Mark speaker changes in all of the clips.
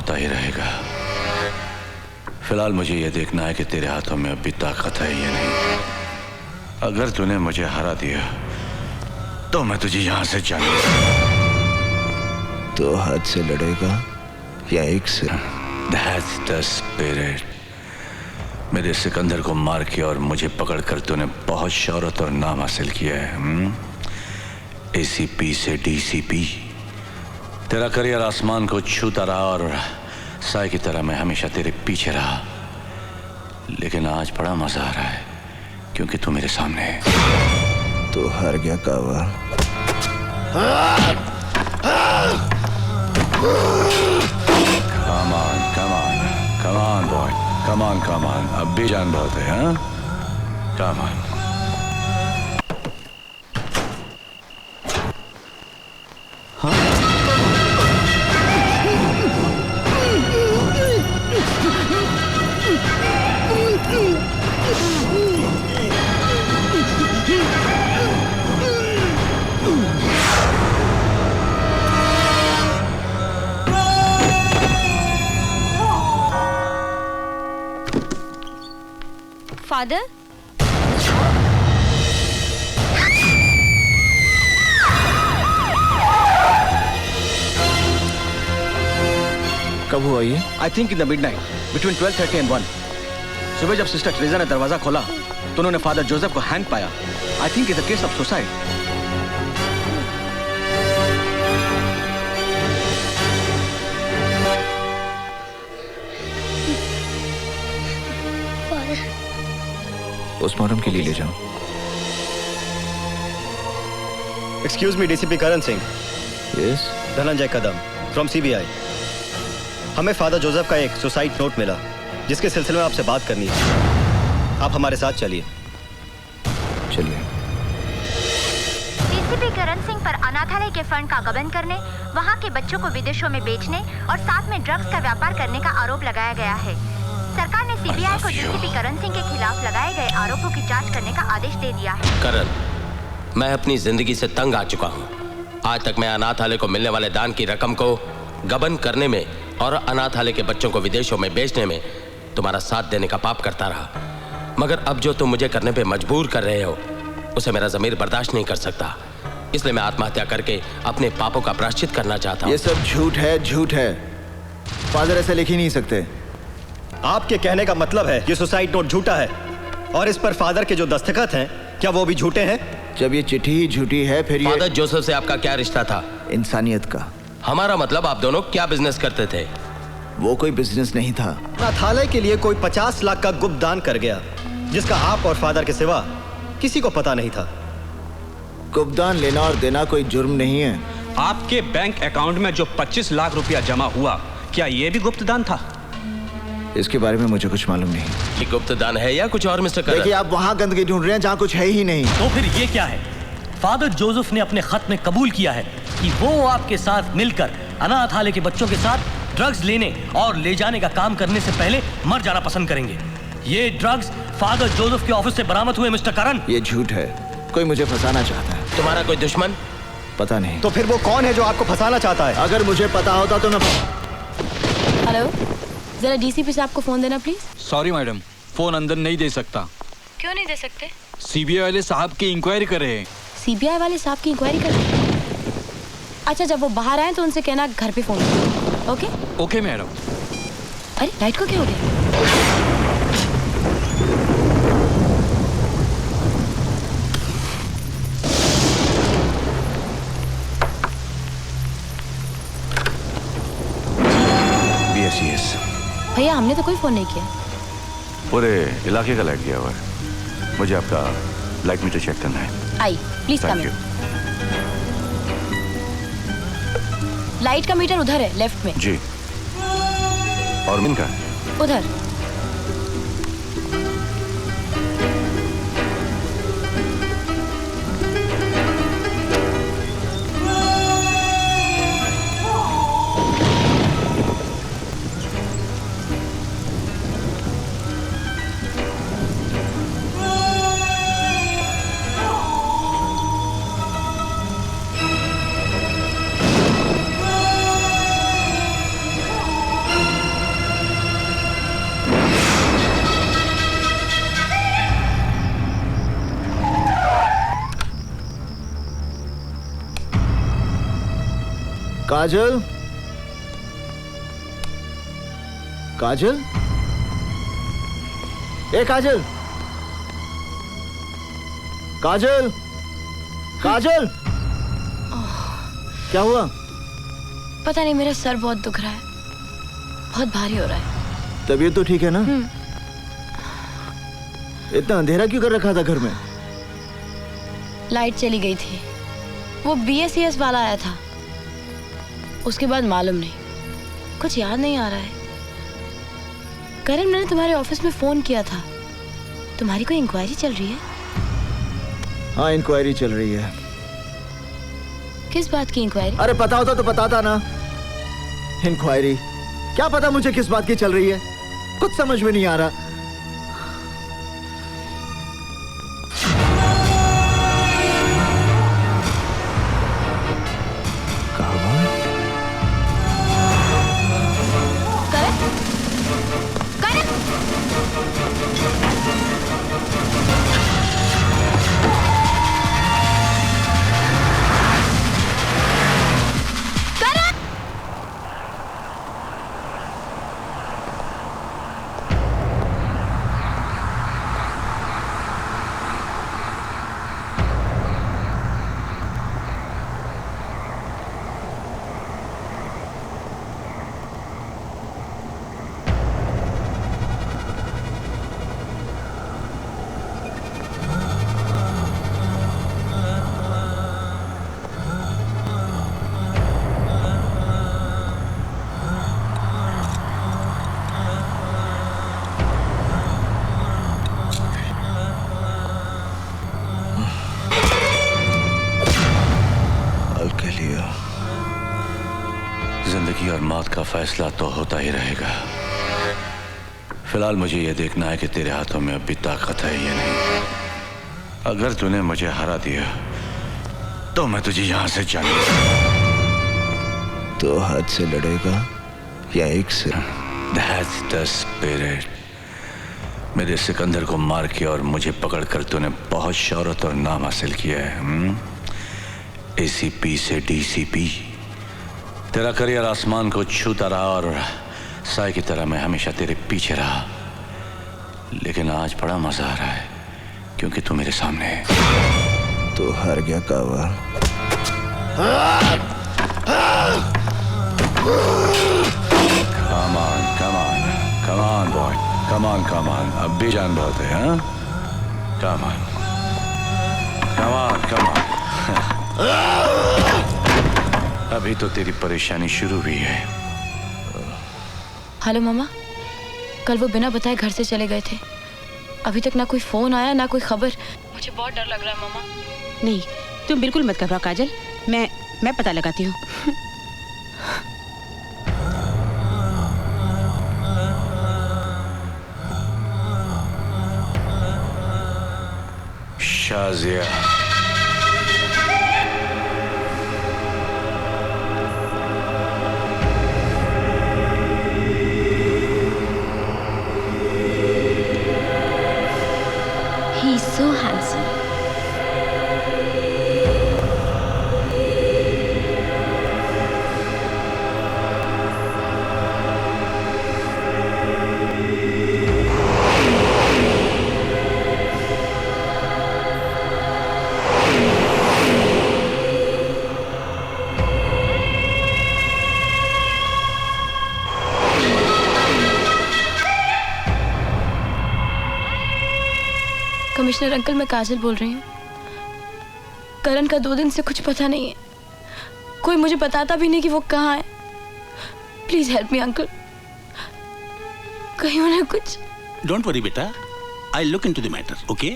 Speaker 1: होता ही रहेगा। फिलहाल मुझे यह देखना है कि तेरे हाथों में अभी ताकत है या नहीं। अगर तूने मुझे हरा दिया तो मैं तुझे यहां से जाने
Speaker 2: तो हाथ से लड़ेगा या एक से?
Speaker 1: That's the spirit। मेरे सिकंदर को मार के और मुझे पकड़कर तूने बहुत शौहरत और नाम हासिल किया है। ACP से DCP। तेरा करियर आसमान को छूता रहा और साए की तरह मैं हमेशा तेरे पीछे रहा। लेकिन आज बड़ा मजा आ रहा है क्योंकि तू मेरे सामने है।
Speaker 2: तो हार गया कावा।
Speaker 1: Come on, come on, come on boy, come on, come on। अब भी जान बहुत है, हाँ? Come on।
Speaker 3: फादर,
Speaker 2: कब हुआ ये?
Speaker 4: I think in the midnight between 12:30 and 1। सुबह जब सिस्टर ट्रेजा ने दरवाजा खोला तो उन्होंने फादर जोसेफ को हैंग पाया। I think it's a case of suicide.
Speaker 2: Postmortem के लिए ले जाओ।
Speaker 5: Excuse me, DCP Karan Singh.
Speaker 2: Yes.
Speaker 5: Dhananjay Kadam from CBI। हमें फादर जोसेफ का एक सुसाइड नोट मिला जिसके सिलसिले में आपसे बात करनी है। आप हमारे साथ चलिए।
Speaker 2: चलिए।
Speaker 3: डीसीपी करण सिंह पर अनाथालय के फंड का गबन करने, वहां के बच्चों को विदेशों में बेचने और साथ में ड्रग्स का व्यापार करने का आरोप लगाया गया है। सरकार ने CBI को डीसीपी करण सिंह के खिलाफ लगाए गए आरोपों की जांच करने का आदेश दे दिया है।
Speaker 6: करण, मैं अपनी जिंदगी से तंग आ चुका हूँ। आज तक मैं अनाथालय को मिलने वाले दान की रकम को गबन करने में और अनाथालय के बच्चों को विदेशों में बेचने में तुम्हारा साथ देने का पाप करता रहा। मगर अब जो तुम मुझे करने पे मजबूर कर रहे हो उसे मेरा ज़मीर बर्दाश्त नहीं कर सकता। इसलिए मैं आत्महत्या करके अपने पापों का प्रायश्चित करना चाहता हूँ।
Speaker 2: ये सब झूठ है, झूठ है। फादर ऐसे लिख ही नहीं सकते।
Speaker 5: आपके कहने का मतलब है ये सुसाइड नोट झूठा है और इस पर फादर के जो दस्तखत हैं क्या वो भी झूठे हैं?
Speaker 2: जब ये चिट्ठी ही झूठी है फिर ये...
Speaker 6: फादर जोसेफ से आपका क्या रिश्ता था?
Speaker 2: इंसानियत का।
Speaker 6: हमारा मतलब आप दोनों क्या बिजनेस करते थे?
Speaker 2: वो कोई बिजनेस नहीं था।
Speaker 5: अनाथालय के लिए कोई 50 लाख का गुप्त दान कर गया जिसका आप और फादर के सिवा किसी को पता नहीं था।
Speaker 2: गुप्तदान लेना और देना कोई जुर्म नहीं है।
Speaker 7: आपके बैंक अकाउंट में जो 25 लाख रुपया जमा हुआ, क्या ये भी गुप्तदान था?
Speaker 2: इसके बारे में मुझे कुछ मालूम नहीं।
Speaker 6: ये गुप्तदान है या कुछ और मिस्टर करण?
Speaker 2: देखिए, आप वहाँ गंदगी ढूंढ रहे हैं जहाँ कुछ है ही नहीं।
Speaker 8: तो फिर ये क्या है? फादर जोसेफ ने अपने खत में कबूल किया है कि वो आपके साथ मिलकर अनाथालय के बच्चों के साथ ड्रग्स लेने और ले जाने का काम करने से पहले मर जाना पसंद करेंगे। ये ड्रग्स फादर जोसेफ के ऑफिस से बरामद हुए मिस्टर करण।
Speaker 2: ये झूठ है। कोई मुझे फंसाना चाहता है।
Speaker 6: तुम्हारा कोई दुश्मन?
Speaker 2: पता नहीं।
Speaker 5: तो फिर वो कौन है जो आपको फंसाना चाहता है?
Speaker 2: अगर मुझे पता होता तो मैं...
Speaker 9: हेलो, जरा डीसीपी साहब को फोन देना प्लीज।
Speaker 10: सॉरी मैडम, फोन अंदर नहीं दे सकता।
Speaker 9: क्यों नहीं दे सकते?
Speaker 10: CBI वाले साहब की इंक्वायरी कर रहे हैं।
Speaker 9: CBI वाले साहब की इंक्वायरी कर रहे हैं? अच्छा, जब वो बाहर आए तो उनसे कहना घर पे फोन करो। ओके?
Speaker 10: Okay madam.
Speaker 9: अरे लाइट को क्या हो गया? भैया, हमने तो कोई फोन नहीं किया।
Speaker 1: पूरे इलाके का लाइट गया हुआ है। मुझे आपका लाइट मीटर चेक करना है।
Speaker 9: आई प्लीज कम इन। लाइट का मीटर उधर है, लेफ्ट में।
Speaker 1: जी। और इनका?
Speaker 9: उधर।
Speaker 2: काजल, काजल, ए काजल, काजल, काजल, क्या हुआ?
Speaker 9: पता नहीं, मेरा सर बहुत दुख रहा है, बहुत भारी हो रहा है।
Speaker 2: तबीयत तो ठीक है ना? इतना अंधेरा क्यों कर रखा था घर में?
Speaker 9: लाइट चली गई थी, वो BSES वाला आया था, उसके बाद मालूम नहीं, कुछ याद नहीं आ रहा है। करण, मैंने तुम्हारे ऑफिस में फोन किया था, तुम्हारी कोई इंक्वायरी चल रही है?
Speaker 2: हाँ, इंक्वायरी चल रही है।
Speaker 9: किस बात की इंक्वायरी?
Speaker 2: अरे पता होता तो बताता ना। इंक्वायरी क्या पता मुझे किस बात की चल रही है, कुछ समझ में नहीं आ रहा।
Speaker 1: जिंदगी और मौत का फैसला तो होता ही रहेगा। फिलहाल मुझे यह देखना है कि तेरे हाथों में अभी ताकत है या नहीं। अगर तूने मुझे हरा दिया तो मैं तुझे यहां से जाने
Speaker 2: तो हाथ से लड़ेगा या एक से?
Speaker 1: That's the spirit। मेरे सिकंदर को मार के और मुझे पकड़कर तूने बहुत शौहरत और नाम हासिल किया है। ACP से DCP। तेरा करियर आसमान को छूता रहा और साए की तरह मैं हमेशा तेरे पीछे रहा, लेकिन आज बड़ा मजा आ रहा है क्योंकि तू मेरे सामने है।
Speaker 2: तो हार गया कावा।
Speaker 1: Come on, come on, come on boy, come on, come on। अब भी जान बहुत है, हाँ? Come on, come on, come on। अभी तो तेरी परेशानी शुरू हुई है।
Speaker 9: हेलो मामा, कल वो बिना बताए घर से चले गए थे, अभी तक ना कोई फोन आया ना कोई खबर। मुझे बहुत डर लग रहा है मामा।
Speaker 11: नहीं, तुम बिल्कुल मत घबराओ काजल, मैं पता लगाती हूँ।
Speaker 1: Shazia,
Speaker 9: He's so handsome. Commissioner uncle, मैं काजल बोल रही हूँ। करण का 2 दिन से कुछ पता नहीं है, कोई मुझे बताता भी नहीं कि वो कहाँ है। प्लीज हेल्प मी अंकल, कहीं उन्हें कुछ।
Speaker 12: डोंट वरी बेटा, I look into the matter, okay?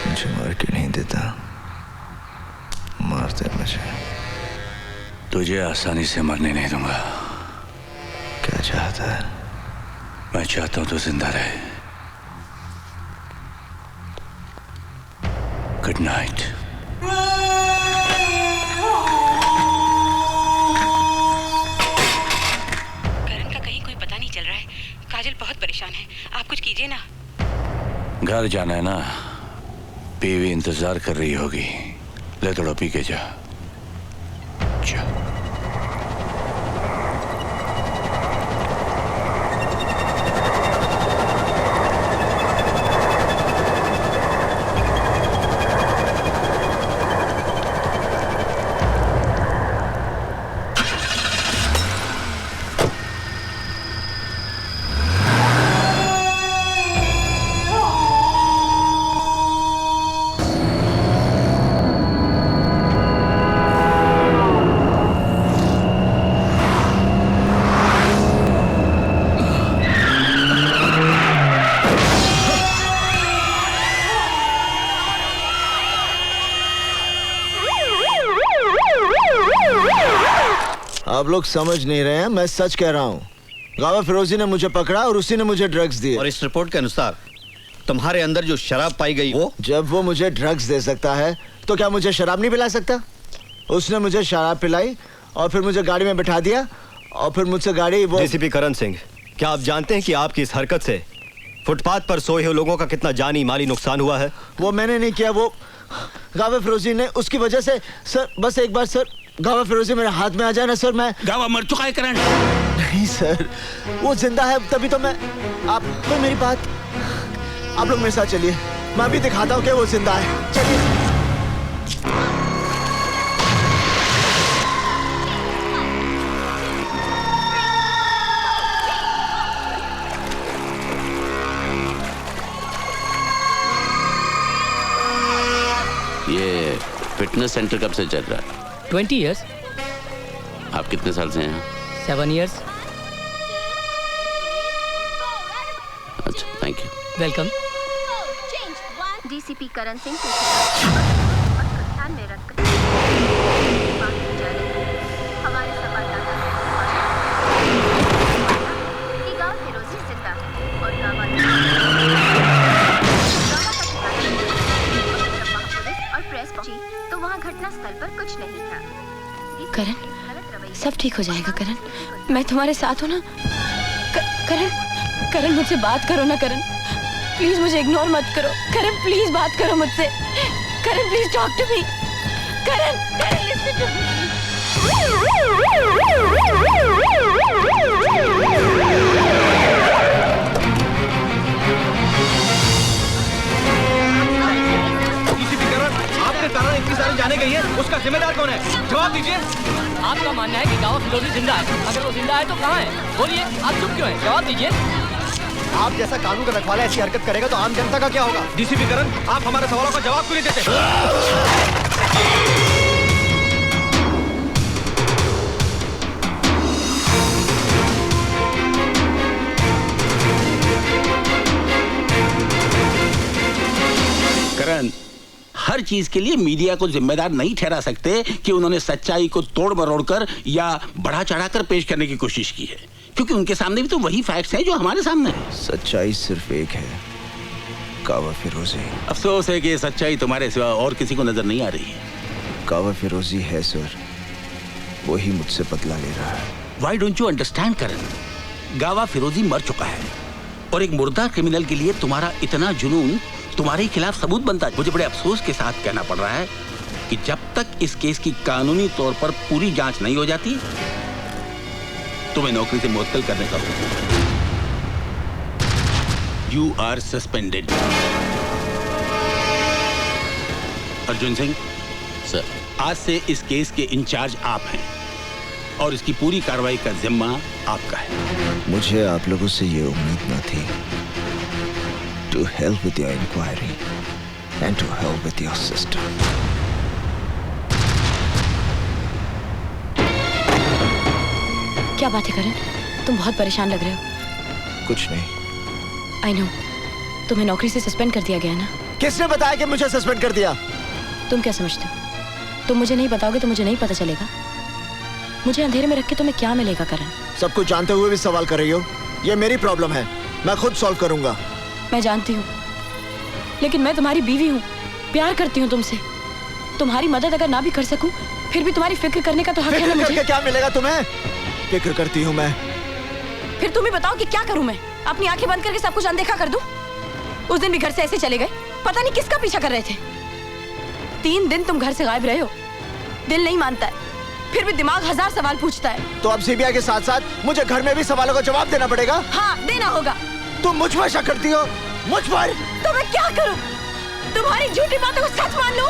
Speaker 2: मुझे मार के नहीं देता, मारते मुझे।
Speaker 1: तुझे आसानी से मरने नहीं दूंगा।
Speaker 2: क्या चाहता है?
Speaker 1: मैं चाहता हूं तू जिंदा रहे। Good night.
Speaker 11: करण का कहीं कोई पता नहीं चल रहा है, काजल बहुत परेशान है, आप कुछ कीजिए ना।
Speaker 1: घर जाना है ना, बीवी इंतजार कर रही होगी। ले थोड़ा पी के जा। जा।
Speaker 2: आप लोग समझ नहीं रहे हैं, मैं सच कह रहा हूँ। गावा फिरोजी ने मुझे पकड़ा और उसी ने मुझे ड्रग्स दिए।
Speaker 5: और इस रिपोर्ट के अनुसार तुम्हारे अंदर जो शराब पाई गई वो
Speaker 2: जब वो मुझे ड्रग्स दे सकता है तो क्या मुझे शराब नहीं पिला सकता? उसने मुझे शराब पिलाई और फिर मुझे गाड़ी में बिठा दिया और फिर मुझसे गाड़ी वो।
Speaker 5: डीसीपी करण सिंह, क्या आप जानते हैं कि आपकी इस हरकत से फुटपाथ पर सोए हुए लोगों का कितना जानी माली नुकसान हुआ है?
Speaker 2: वो मैंने नहीं किया, वो गावा फिरोजी ने। उसकी वजह से सर, बस एक बार सर गावा फिरोजी मेरे हाथ में आ जाए ना सर, मैं।
Speaker 12: गावा मर चुका है करण।
Speaker 2: नहीं सर, वो जिंदा है, तभी तो मैं। आप तो मेरी बात, आप लोग मेरे साथ चलिए, मैं अभी दिखाता हूँ कि वो जिंदा है। चलिए।
Speaker 12: ये फिटनेस सेंटर कब से चल रहा है?
Speaker 13: 20 years.
Speaker 12: आप कितने साल से हैं?
Speaker 13: 7 years.
Speaker 12: अच्छा, thank you.
Speaker 13: Welcome.
Speaker 3: DCP Karan Singh के खिलाफ और ध्यान में रखकर हमारे संवाददाता कि गांव फिरोजी जिंदा है और गांव और प्रेस पहुंची तो वहां घटना स्थल पर कुछ नहीं था।
Speaker 9: करण, सब ठीक हो जाएगा करण, मैं तुम्हारे साथ हूँ ना। करण, करण मुझसे बात करो ना करण, प्लीज मुझे इग्नोर मत करो। करण प्लीज बात करो मुझसे। Karan please talk to me. Karan, Karan listen to me.
Speaker 4: आपके कारण इतनी सारी जाने गई है, उसका जिम्मेदार कौन है? जवाब दीजिए।
Speaker 13: आपका मानना है कि गावा फिरोजी जिंदा है, अगर वो जिंदा है तो कहाँ है? बोलिए, आप चुप क्यों हैं? जवाब दीजिए।
Speaker 5: आप जैसा कानून का रखवाला ऐसी हरकत करेगा तो आम जनता का क्या होगा?
Speaker 4: डीसीपी करण, आप हमारे सवालों का जवाब क्यों नहीं देते?
Speaker 12: करण, हर चीज के लिए मीडिया को जिम्मेदार नहीं ठहरा सकते कि उन्होंने सच्चाई को तोड़ मरोड़ कर या बढ़ा चढ़ाकर पेश करने की कोशिश की है, क्योंकि उनके सामने भी तो वही फैक्ट्स हैं जो हमारे सामने हैं।
Speaker 2: सच्चाई सिर्फ एक है, गावा फिरोजी।
Speaker 12: अफसोस है कि ये सच्चाई तुम्हारे सिवा और किसी को नजर नहीं आ रही है।
Speaker 2: गावा फिरोजी है सर, वही मुझसे बदला ले रहा है।
Speaker 12: Why don't you understand, करण? गावा फिरोजी मर चुका है और एक मुर्दा क्रिमिनल के लिए तुम्हारा इतना जुनून तुम्हारे खिलाफ सबूत बनता है। मुझे बड़े अफसोस के साथ कहना पड़ रहा है कि जब तक इस केस की कानूनी तौर पर पूरी जांच नहीं हो जाती, तुम्हें नौकरी से मुअत्तल करने का हुक्म। You are suspended. Arjun Singh sir, आज से इस केस के इंचार्ज आप हैं और इसकी पूरी कार्रवाई का जिम्मा आपका है।
Speaker 2: मुझे आप लोगों से ये उम्मीद न थी। To hell with your inquiry and to hell with your sister.
Speaker 9: क्या बात है करण, तुम बहुत परेशान लग रहे हो।
Speaker 2: कुछ नहीं।
Speaker 9: आई नो, तुम्हें नौकरी से सस्पेंड कर दिया गया ना?
Speaker 2: किसने बताया कि मुझे सस्पेंड कर दिया?
Speaker 9: तुम क्या समझते हो? तुम मुझे नहीं बताओगे तो मुझे नहीं पता चलेगा। मुझे अंधेरे में रख के तुम्हें क्या मिलेगा करण?
Speaker 2: सब कुछ जानते हुए भी सवाल कर रही हो? ये मेरी प्रॉब्लम है, मैं खुद सॉल्व करूंगा।
Speaker 9: मैं जानती हूँ, लेकिन मैं तुम्हारी बीवी हूँ, प्यार करती हूँ तुमसे। तुम्हारी मदद अगर ना भी कर सकूं, फिर भी तुम्हारी फिक्र करने का तो हक है ना मुझे।
Speaker 2: करके क्या मिलेगा तुम्हें? फिक्र करती हूँ मैं।
Speaker 9: फिर तुम ही बताओ कि क्या करूं मैं? अपनी आंखें बंद करके सब कुछ अनदेखा कर दूं? उस दिन भी घर से ऐसे चले गए, पता नहीं किसका पीछा कर रहे थे। 3 दिन तुम घर से गायब रहे हो। दिल नहीं मानता है, फिर भी दिमाग 1000 सवाल पूछता है।
Speaker 2: तो अब सीबीआई के साथ साथ मुझे घर में भी सवालों का जवाब देना पड़ेगा।
Speaker 9: हाँ, देना होगा।
Speaker 2: तुम मुझ पर शक करती हो? मुझ पर?
Speaker 9: तो मैं क्या करूं? तुम्हारी झूठी बातों को सच मान लूं?